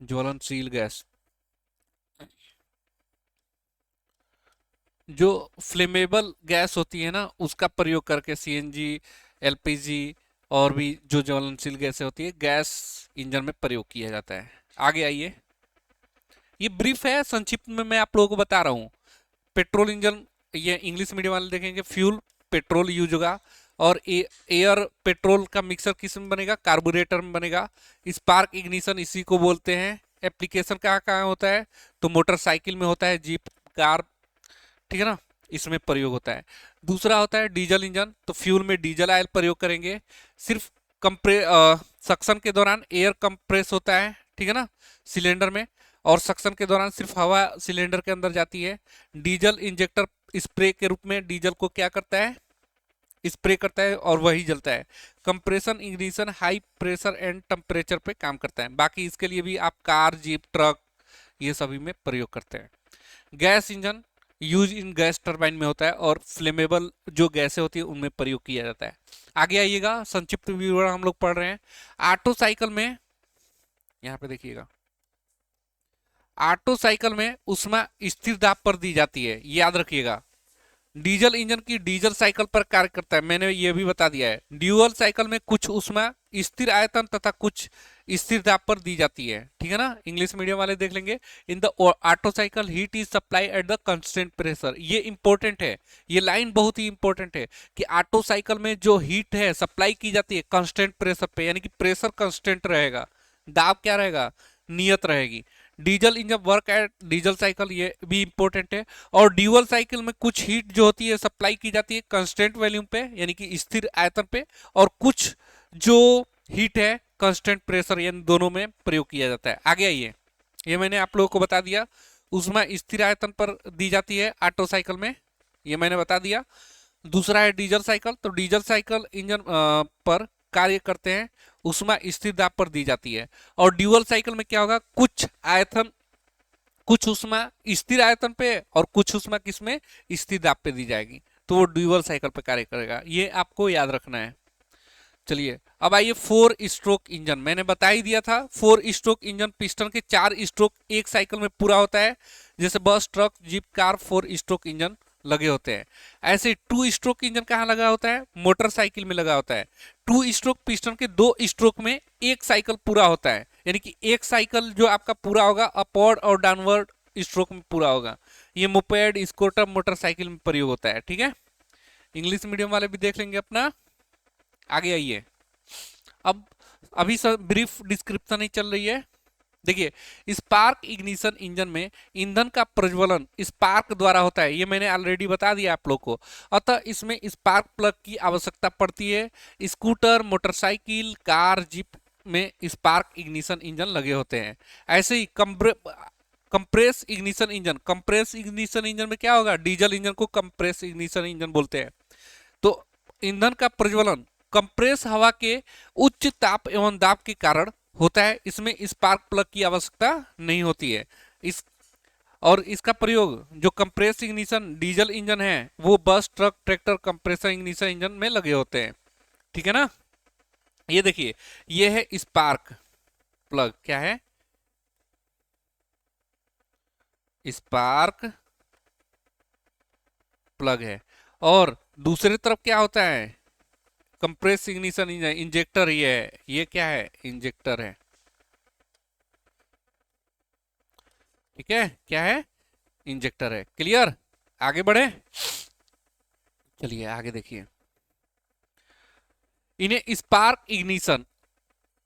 ज्वलनशील गैस, जो फ्लेमेबल गैस होती है ना, उसका प्रयोग करके सीएनजी, एलपीजी और भी जो ज्वलनशील गैसें होती है, गैस इंजन में प्रयोग किया जाता है। आगे आइए। ये ब्रीफ है, संक्षिप्त में मैं आप लोगों को बता रहा हूँ। पेट्रोल इंजन, ये इंग्लिश मीडियम वाले देखेंगे, फ्यूल पेट्रोल यूज होगा, और एयर पेट्रोल का मिक्सर किस में बनेगा? कार्बोरेटर में बनेगा। स्पार्क इग्निशन इसी को बोलते हैं। एप्लीकेशन कहाँ कहाँ होता है? तो मोटरसाइकिल में होता है, जीप, कार, ठीक है ना, इसमें प्रयोग होता है। दूसरा होता है डीजल इंजन। तो फ्यूल में डीजल ऑयल प्रयोग करेंगे। सिर्फ कंप्रे सक्शन के दौरान एयर कंप्रेस होता है, ठीक है ना, सिलेंडर में, और सक्शन के दौरान सिर्फ हवा सिलेंडर के अंदर जाती है। डीजल इंजेक्टर स्प्रे के रूप में डीजल को क्या करता है? स्प्रे करता है और वही जलता है। Compression ignition high pressure and temperature पे काम करता है। बाकी इसके लिए भी आप कार, जीप, ट्रक ये सभी में प्रयोग करते हैं। Gas engine use in gas turbine में होता है और फ्लेमेबल जो गैसें होती है उनमें प्रयोग किया जाता है। आगे आइएगा, संक्षिप्त विवरण हम लोग पढ़ रहे हैं। ऑटो साइकिल में, यहाँ पे देखिएगा, ऑटो साइकिल में ऊष्मा स्थिर दाब पर दी जाती है, याद रखिएगा। डीजल इंजन की डीजल साइकिल पर कार्य करता है, मैंने ये भी बता दिया है। ड्यूअल साइकिल में कुछ ऊष्मा स्थिर आयतन तथा कुछ स्थिर दाब पर दी जाती है, ठीक है ना। इंग्लिश मीडियम वाले देख लेंगे। In the auto cycle heat is supply at the constant pressure, ये इंपॉर्टेंट है, ये लाइन बहुत ही इंपॉर्टेंट है कि ऑटो साइकिल में जो हीट है सप्लाई की जाती है कांस्टेंट प्रेशर पे, यानी कि प्रेशर कांस्टेंट रहेगा, दाब क्या रहेगा, नियत रहेगी। Diesel engine work at diesel cycle, ये भी इंपॉर्टेंट है। और ड्यूअल साइकिल में कुछ हीट जो होती है सप्लाई की जाती है कांस्टेंट वॉल्यूम पे, यानी कि स्थिर आयतन पे, और कुछ जो हीट है कांस्टेंट प्रेशर, यानी दोनों में प्रयोग किया जाता है। आगे आइए, ये मैंने आप लोगों को बता दिया। उसमें स्थिर आयतन पर दी जाती है ऑटो साइकिल में, ये मैंने बता दिया। दूसरा है डीजल साइकिल, तो डीजल साइकिल इंजन पर कार्य करते हैं, ऊष्मा स्थिर दाब पर दी जाती है। और ड्यूअल साइकिल में क्या होगा, कुछ आयतन, कुछ ऊष्मा स्थिर आयतन पे और कुछ ऊष्मा किसमें, स्थिर दाब पे दी जाएगी, तो वो ड्यूअल साइकिल पे कार्य करेगा, ये आपको याद रखना है। चलिए अब आइए 4 स्ट्रोक इंजन, मैंने बता ही दिया था। 4 स्ट्रोक इंजन पिस्टन के 4 स्ट्रोक एक साइकिल में पूरा होता है, जैसे बस, truck, jeep, car 4 stroke engine लगे होते हैं। ऐसे 2 स्ट्रोक इंजन कहाँ लगा होता है, मोटरसाइकिल में लगा होता है। 2 स्ट्रोक पिस्टन के 2 स्ट्रोक में एक साइकिल पूरा होता है, यानी कि एक साइकिल जो आपका पूरा होगा अपवर्ड और डाउनवर्ड स्ट्रोक में पूरा होगा। ये मोपेड, स्कूटर, मोटरसाइकिल में प्रयोग होता है, ठीक है। इंग्लिश मीडियम वाले भी देख लेंगे अपना। आगे आइए, अब अभी सब ब्रीफ डिस्क्रिप्शन ही चल रही है। देखिए स्पार्क इग्निशन इंजन में ईंधन का प्रज्वलन स्पार्क द्वारा होता है, ये मैंने ऑलरेडी बता दिया आप लोग को। अतः इसमें स्पार्क प्लग की आवश्यकता पड़ती है। स्कूटर, मोटरसाइकिल, कार, जीप में स्पार्क इग्निशन इंजन लगे होते हैं। ऐसे ही compress ignition engine, compress ignition engine में क्या होगा, डीजल इंजन को कंप्रेस इग्निशन इंजन बोलते हैं। तो ईंधन का प्रज्वलन कंप्रेस हवा के उच्च ताप एवं दाब के कारण होता है, इसमें स्पार्क प्लग की आवश्यकता नहीं होती है। इस और इसका प्रयोग जो कंप्रेस इग्निशन डीजल इंजन है वो बस, truck, tractor compressor ignition engine में लगे होते हैं, ठीक है ना। ये देखिए, ये है स्पार्क प्लग, क्या है, स्पार्क प्लग है। और दूसरी तरफ क्या होता है, कंप्रेस इग्निशन इंजेक्टर, ये क्या है, इंजेक्टर है, ठीक है, क्या है, इंजेक्टर है। क्लियर, आगे बढ़े, चलिए आगे देखिए। इन्हें spark ignition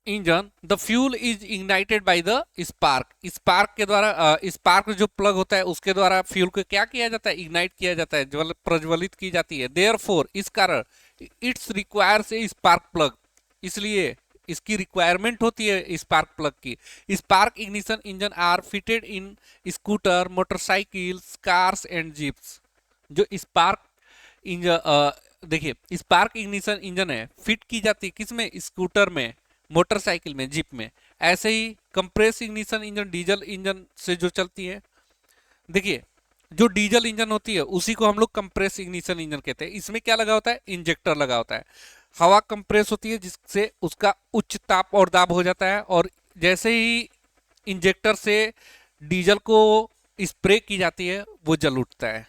engine, the fuel is ignited by the spark, spark के द्वारा, स्पार्क जो प्लग होता है उसके द्वारा फ्यूल को क्या किया जाता है, इग्नाइट किया जाता है, प्रज्वलित की जाती है। देयरफॉर, इस कारण, it's requires a spark plug, इसलिए इसकी रिक्वायरमेंट होती है स्पार्क प्लग की। Spark ignition engine are fitted in scooter, motorcycles, cars and jeeps. जो स्पार्क इंजन, देखिए स्पार्क इग्निशन इंजन है, फिट की जाती है किसमें, स्कूटर में, मोटरसाइकिल में, जीप में। ऐसे ही compress ignition engine diesel engine से जो चलती है, देखिए जो डीजल इंजन होती है उसी को हम लोग कंप्रेस इग्निशन इंजन कहते हैं। इसमें क्या लगा होता है, इंजेक्टर लगा होता है, हवा कंप्रेस होती है जिससे उसका उच्च ताप और दाब हो जाता है, और जैसे ही इंजेक्टर से डीजल को स्प्रे की जाती है वो जल उठता है।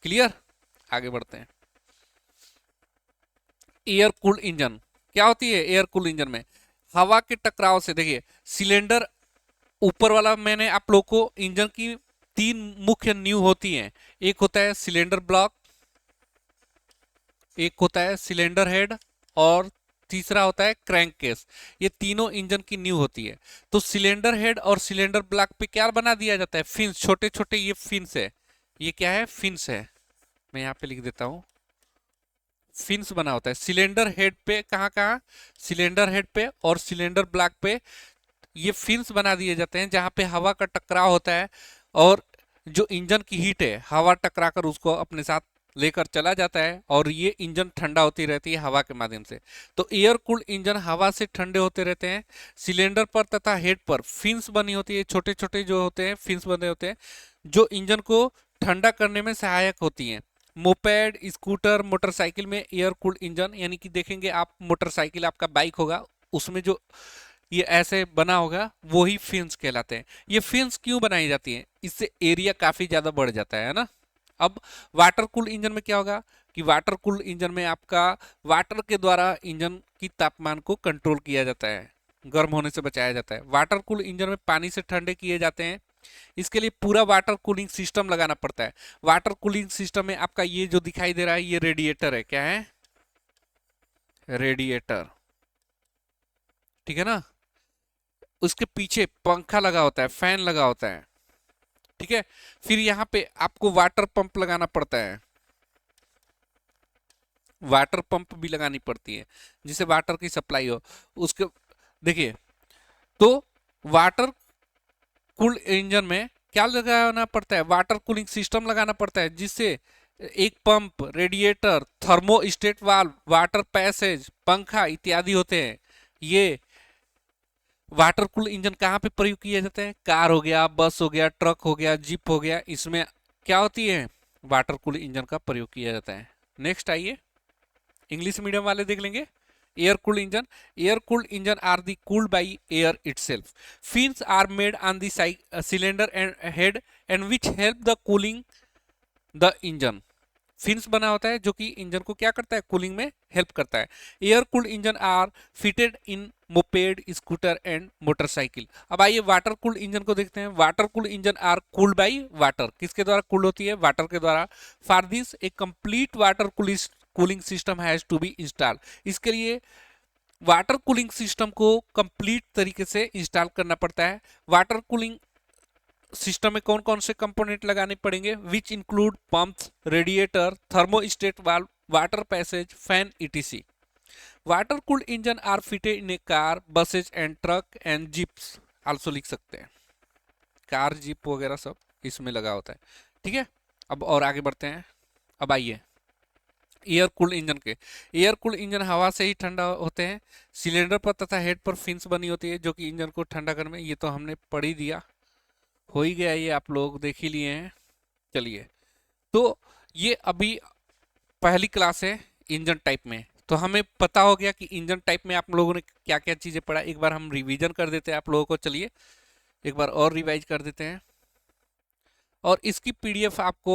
क्लियर, आगे बढ़ते हैं। एयर कूल्ड इंजन क्या होती है, एयर कूल्ड इंजन में हवा के टकराव से, देखिए सिलेंडर ऊपर वाला, मैंने आप लोग को इंजन की 3 मुख्य नींव होती हैं, एक होता है सिलेंडर ब्लॉक, एक होता है सिलेंडर हेड, और तीसरा होता है क्रैंक केस। ये तीनों इंजन की नींव होती है। तो सिलेंडर हेड और सिलेंडर ब्लॉक पे क्या बना दिया जाता है, फिन्स, छोटे छोटे ये फिन्स है, ये क्या है, फिन्स है, मैं यहाँ पे लिख देता हूँ, फिन्स बना होता है सिलेंडर हेड पे, कहाँ कहाँ, सिलेंडर हेड पे और सिलेंडर ब्लॉक पे ये फिन्स बना दिए जाते हैं जहाँ पे हवा का टकराव होता है, और जो इंजन की हीट है हवा टकरा कर उसको अपने साथ लेकर चला जाता है और ये इंजन ठंडा होती रहती है हवा के माध्यम से। तो एयर कूल्ड इंजन हवा से ठंडे होते रहते हैं। सिलेंडर पर तथा हेड पर फिन्स बनी होती है, छोटे छोटे जो होते हैं फिन्स बने होते हैं, जो इंजन को ठंडा करने में सहायक होती हैं। मोपेड, स्कूटर, मोटरसाइकिल में एयर कूल्ड इंजन, यानी कि देखेंगे आप मोटरसाइकिल आपका बाइक होगा उसमें जो ये ऐसे बना होगा वही फिन्स कहलाते हैं। ये फिन्स क्यों बनाई जाती हैं? इससे एरिया काफी ज्यादा बढ़ जाता है ना। अब वाटर कूल इंजन में क्या होगा कि वाटर कूल इंजन में आपका वाटर के द्वारा इंजन की तापमान को कंट्रोल किया जाता है, गर्म होने से बचाया जाता है। वाटर कूल इंजन में पानी से ठंडे किए जाते हैं। इसके लिए पूरा वाटर कूलिंग सिस्टम लगाना पड़ता है। वाटर कूलिंग सिस्टम में आपका ये जो दिखाई दे रहा है ये रेडिएटर है। क्या है? रेडिएटर, ठीक है ना। उसके पीछे पंखा लगा होता है, फैन लगा होता है, ठीक है। फिर यहाँ पे आपको वाटर पंप लगाना पड़ता है, वाटर पंप भी लगानी पड़ती है जिससे वाटर की सप्लाई हो। उसके देखिए, तो वाटर कूल इंजन में क्या लगाना पड़ता है? वाटर कूलिंग सिस्टम लगाना पड़ता है जिससे एक pump, radiator, thermostat valve, water passage, पंखा इत्यादि होते हैं। ये वाटर कूल इंजन कहाँ पे प्रयोग किया जाता है? कार हो गया, बस हो गया, ट्रक हो गया, जीप हो गया, इसमें क्या होती है? वाटर कूल इंजन का प्रयोग किया जाता है। नेक्स्ट आइए, इंग्लिश मीडियम वाले देख लेंगे। Air cooled engine, air cooled engine are the cooled by air itself. fins are made on the cylinder and head and which help the cooling the engine. Fins बना होता है जो कि इंजन को क्या करता है? कूलिंग में हेल्प करता है। Air cooled engine are fitted in moped, scooter and motorcycle. अब आइए वाटर कूल्ड इंजन को देखते हैं। Water cooled engine are cooled by water. किसके द्वारा कूल्ड होती है? वाटर के द्वारा। For this a complete water cooling system has to be install. इसके लिए वाटर कूलिंग सिस्टम को कंप्लीट तरीके से इंस्टॉल करना पड़ता है। वाटर कूलिंग सिस्टम में कौन कौन से कंपोनेंट लगाने पड़ेंगे? Which include pumps, radiator, thermostat valve, water passage, fan ETC. Water cooled engine are fitted in a car, buses and truck and jeeps. Also लिख सकते हैं, कार, जीप वगैरह सब इसमें लगा होता है, ठीक है। अब और आगे बढ़ते हैं। अब आइए एयर कूल्ड इंजन के। एयर कूल्ड इंजन हवा से ही ठंडा होते हैं। सिलेंडर पर तथा हेड पर फिन्स बनी होती है जो कि इंजन को ठंडा करने में, ये तो हमने पढ़ ही दिया, हो ही गया, ये आप लोग देख ही लिए हैं। चलिए, तो ये अभी पहली क्लास है इंजन टाइप में, तो हमें पता हो गया कि इंजन टाइप में आप लोगों ने क्या क्या चीज़ें पढ़ा। एक बार हम रिवीजन कर देते हैं आप लोगों को। चलिए एक बार और रिवाइज कर देते हैं। और इसकी पीडीएफ आपको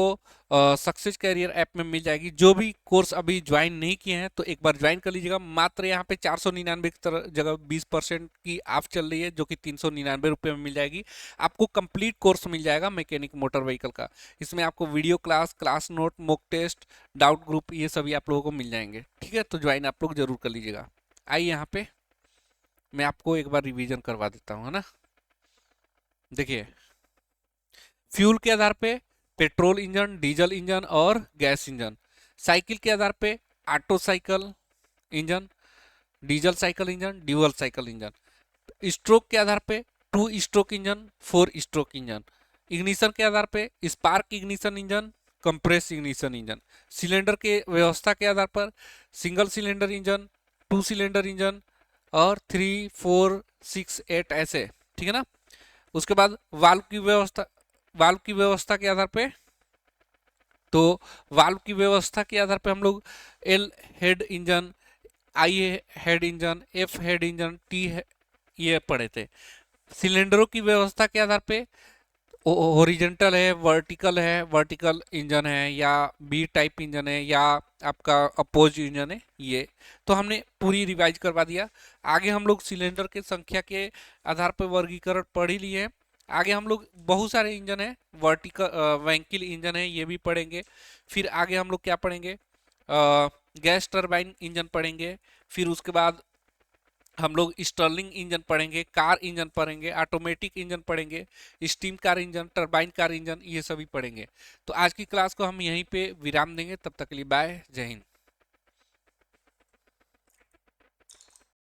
सक्सेस कैरियर ऐप में मिल जाएगी। जो भी कोर्स अभी ज्वाइन नहीं किए हैं तो एक बार ज्वाइन कर लीजिएगा। मात्र यहाँ पे 499 की जगह 20% की ऑफ चल रही है जो कि 399 रुपये में मिल जाएगी। आपको कंप्लीट कोर्स मिल जाएगा मैकेनिक मोटर व्हीकल का। इसमें आपको video class, class note, mock test, doubt group, ये सभी आप लोगों को मिल जाएंगे, ठीक है। तो ज्वाइन आप लोग जरूर कर लीजिएगा। आइए यहाँ पे मैं आपको एक बार रिविजन करवा देता हूँ, है ना। देखिए, फ्यूल के आधार पे पेट्रोल इंजन, डीजल इंजन और गैस इंजन। साइकिल के आधार पे auto cycle engine, diesel cycle engine, dual cycle engine. Stroke के आधार पे 2 stroke engine, 4 stroke engine. Ignition के आधार पे spark ignition engine, compress ignition engine. Cylinder के व्यवस्था के आधार पर single cylinder engine, 2 cylinder engine और 3, 4, 6, 8 ऐसे, ठीक है ना। उसके बाद वाल्व की व्यवस्था के आधार पे, तो वाल्व की व्यवस्था के आधार पे हम लोग L head engine, I head engine, F head engine, ये पढ़े थे। सिलेंडरों की व्यवस्था के आधार पे हॉरिजॉन्टल है, वर्टिकल इंजन है, या बी टाइप इंजन है, या आपका अपोज इंजन है, ये तो हमने पूरी रिवाइज करवा दिया। आगे हम लोग सिलेंडर के संख्या के आधार पर वर्गीकरण पढ़ ही लिए हैं। आगे हम लोग बहुत सारे इंजन है, वैंकिल इंजन है, ये भी पढ़ेंगे। फिर आगे हम लोग क्या पढ़ेंगे? गैस टरबाइन इंजन पढ़ेंगे। फिर उसके बाद हम लोग स्टर्लिंग इंजन पढ़ेंगे, कार इंजन पढ़ेंगे, ऑटोमेटिक इंजन पढ़ेंगे, steam car engine, turbine car engine, ये सभी पढ़ेंगे। तो आज की क्लास को हम यहीं पे विराम देंगे। तब तक के लिए बाय, जय हिंद।